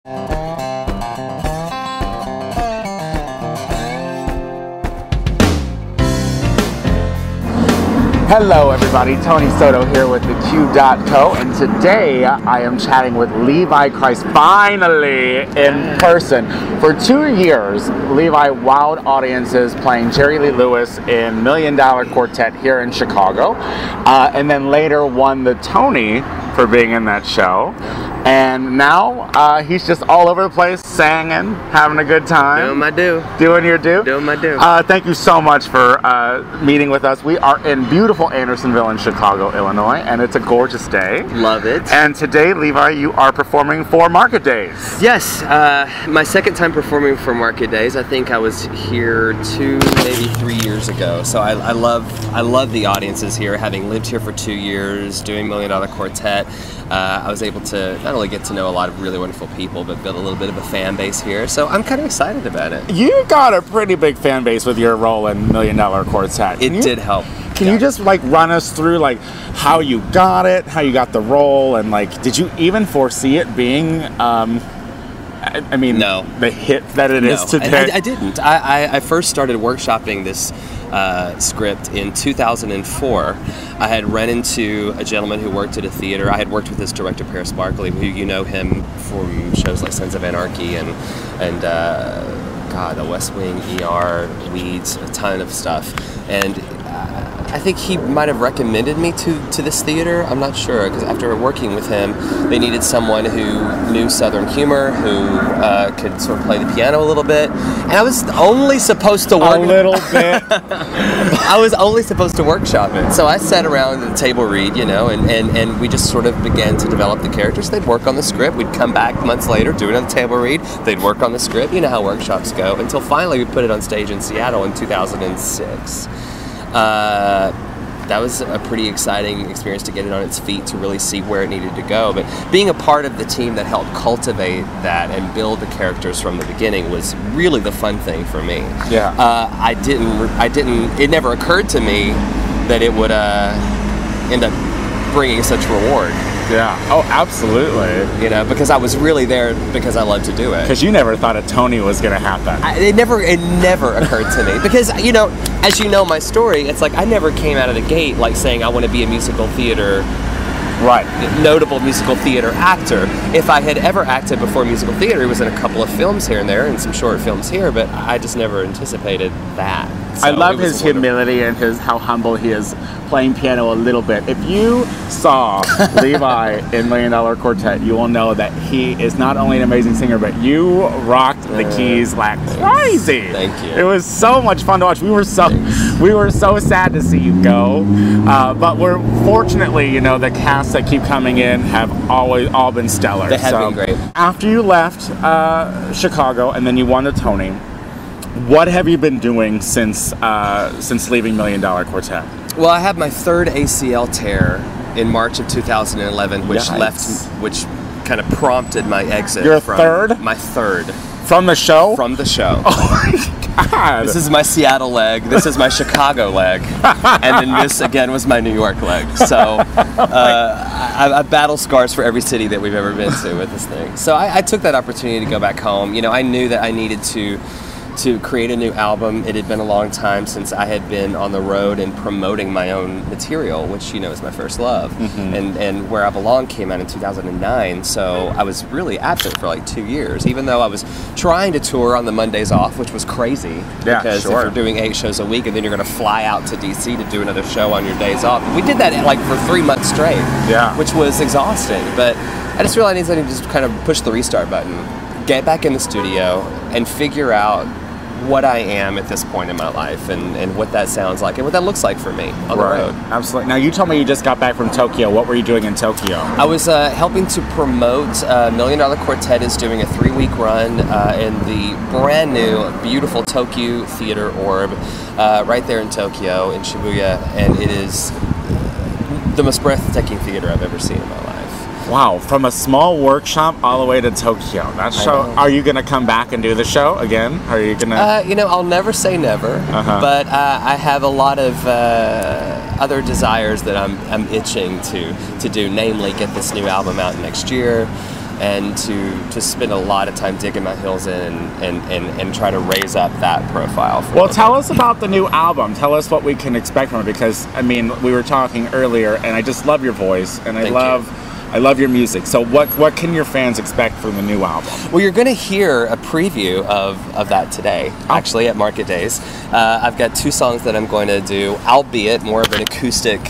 Hello everybody, Tony Soto here with the Q.Co, and today I am chatting with Levi Kreis, finally in person. For 2 years, Levi wowed audiences playing Jerry Lee Lewis in $1 Million Quartet here in Chicago, and then later won the Tony for being in that show. And now he's just all over the place, singing, having a good time. Doing my do. Doing your do? Doing my do. Thank you so much for meeting with us. We are in beautiful Andersonville in Chicago, Illinois, and it's a gorgeous day. Love it. And today, Levi, you are performing for Market Days. Yes, my second time performing for Market Days. I think I was here 2, maybe 3 years ago. So I love the audiences here. Having lived here for 2 years, doing $1 Million Quartet, I was able to not only get to know a lot of really wonderful people, but build a little bit of a fan base here. So I'm kind of excited about it. You got a pretty big fan base with your role in $1 Million Quartet. It did help. Can you just like run us through like how you got it, how you got the role, and like did you even foresee it being I mean, no, the hit that it is today? I didn't. I first started workshopping this script in 2004. I had run into a gentleman who worked at a theater. I had worked with this director, Paris Barkley, who you know him from shows like Sons of Anarchy and God, The West Wing, ER, Weeds, a ton of stuff. And I think he might have recommended me to this theater. I'm not sure, because after working with him, they needed someone who knew Southern humor, who could sort of play the piano a little bit. And I was only supposed to work... A little bit? I was only supposed to workshop it. So I sat around at the table read, you know, and we just sort of began to develop the characters. They'd work on the script. We'd come back months later, do another table read. They'd work on the script. You know how workshops go. Until finally we put it on stage in Seattle in 2006. That was a pretty exciting experience to get it on its feet, to really see where it needed to go. But being a part of the team that helped cultivate that and build the characters from the beginning was really the fun thing for me. Yeah. It never occurred to me that it would end up bringing such reward. Yeah. Oh, absolutely. You know, because I was really there because I love to do it. Because you never thought a Tony was going to happen. It never occurred to me. Because, you know, as you know my story, it's like I never came out of the gate like saying I want to be a musical theater, notable musical theater actor. If I had ever acted before musical theater, it was in a couple of films here and there and some short films here, but I just never anticipated that. So I love his humility and how humble he is playing piano a little bit. If you saw Levi in $1 Million Quartet, you will know that he is not only an amazing singer, but you rocked the keys like crazy. Thank you. It was so much fun to watch. We were so sad to see you go, but we're fortunately, you know, the cast that keep coming in have always all been stellar. They have been great. After you left Chicago and then you won the Tony, what have you been doing since leaving $1 Million Quartet? Well, I had my third ACL tear in March of 2011, which which kind of prompted my exit. Your third? My third. From the show? From the show. Oh my God. This is my Seattle leg. This is my Chicago leg. And then this, again, was my New York leg. So I battle scars for every city that we've ever been to with this thing. So I took that opportunity to go back home. You know, I knew that I needed to create a new album. It had been a long time since I had been on the road and promoting my own material, which, you know, is my first love. Mm-hmm. And Where I Belong came out in 2009, so I was really absent for like 2 years, even though I was trying to tour on the Mondays off, which was crazy. Yeah, because if you're doing 8 shows a week and then you're going to fly out to DC to do another show on your days off. We did that like for 3 months straight, which was exhausting. But I just realized I needed to just kind of push the restart button, get back in the studio, and figure out what I am at this point in my life and what that sounds like and what that looks like for me on the road. Absolutely. Now, you told me you just got back from Tokyo. What were you doing in Tokyo? I was helping to promote $1 Million Quartet is doing a 3-week run in the brand new, beautiful Tokyo Theater Orb right there in Tokyo, in Shibuya, and it is the most breathtaking theater I've ever seen in my life. Wow, from a small workshop all the way to Tokyo. Are you going to come back and do the show again? Are you going to? You know, I'll never say never, but I have a lot of other desires that I'm itching to do, namely get this new album out next year, and to spend a lot of time digging my heels in and try to raise up that profile. Well, tell us about the new album. Tell us what we can expect from it, because I mean, we were talking earlier, and I just love your voice, and I love your music. So what can your fans expect from the new album? Well, you're going to hear a preview of that today, actually, at Market Days. I've got 2 songs that I'm going to do, albeit more of an acoustic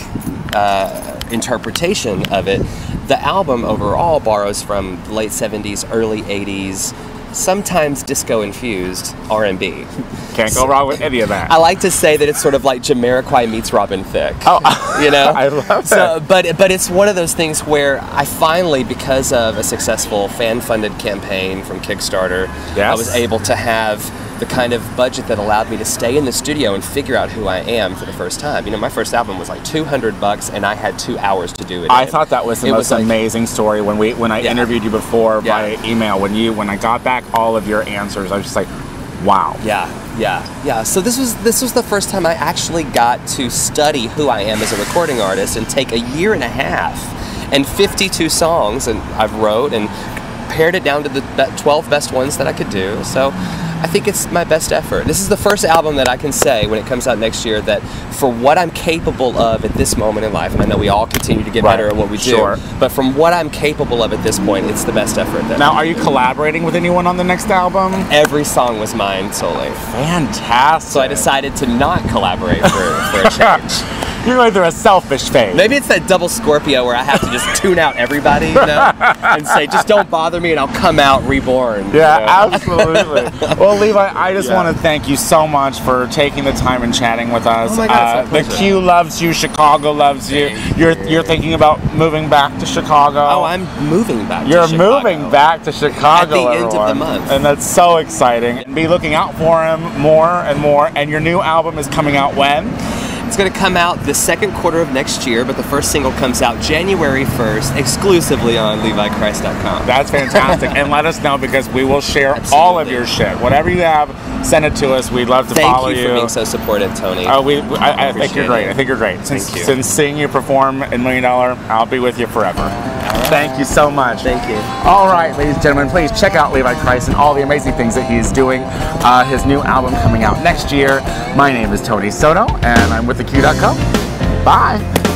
interpretation of it. The album overall borrows from late 70s, early 80s, sometimes disco-infused R&B. Can't go wrong with any of that. I like to say that it's sort of like Jamiroquai meets Robin Thicke. Oh, you know, I love that. But it's one of those things where I finally, because of a successful fan-funded campaign from Kickstarter, I was able to have the kind of budget that allowed me to stay in the studio and figure out who I am for the first time. You know, my first album was like $200, and I had 2 hours to do it. I thought that was the most amazing story when I interviewed you before via email. When I got back all of your answers, I was just like, wow. Yeah. So this was the first time I actually got to study who I am as a recording artist and take a year and a half and 52 songs and I've wrote and pared it down to the 12 best ones that I could do. So I think it's my best effort. This is the first album that I can say when it comes out next year that for what I'm capable of at this moment in life, and I know we all continue to get better at what we do, but from what I'm capable of at this point, it's the best effort. Now, are you collaborating with anyone on the next album? Every song was mine solely. Fantastic. So I decided to not collaborate for a change. You're going through a selfish phase. Maybe it's that double Scorpio where I have to just tune out everybody, you know, and say, just don't bother me and I'll come out reborn. Yeah, you know? Absolutely. Well, Levi, I just want to thank you so much for taking the time and chatting with us. Oh my God, the Q loves you, Chicago loves you. You're thinking about moving back to Chicago. Oh, I'm moving back to Chicago. You're moving back to Chicago, at the end of the month. And that's so exciting. And be looking out for him more and more. And your new album is coming out when? It's going to come out the second quarter of next year, but the first single comes out January 1st, exclusively on LeviKreis.com. That's fantastic. And let us know, because we will share all of your shit. Whatever you have, send it to us. We'd love to follow you. Thank you for being so supportive, Tony. I think you're great. I think you're great. Since seeing you perform in $1 Million, I'll be with you forever. Thank you so much. Thank you. All right, ladies and gentlemen, please check out Levi Kreis and all the amazing things that he's doing. His new album coming out next year. My name is Tony Soto, and I'm with theQ.co. Bye.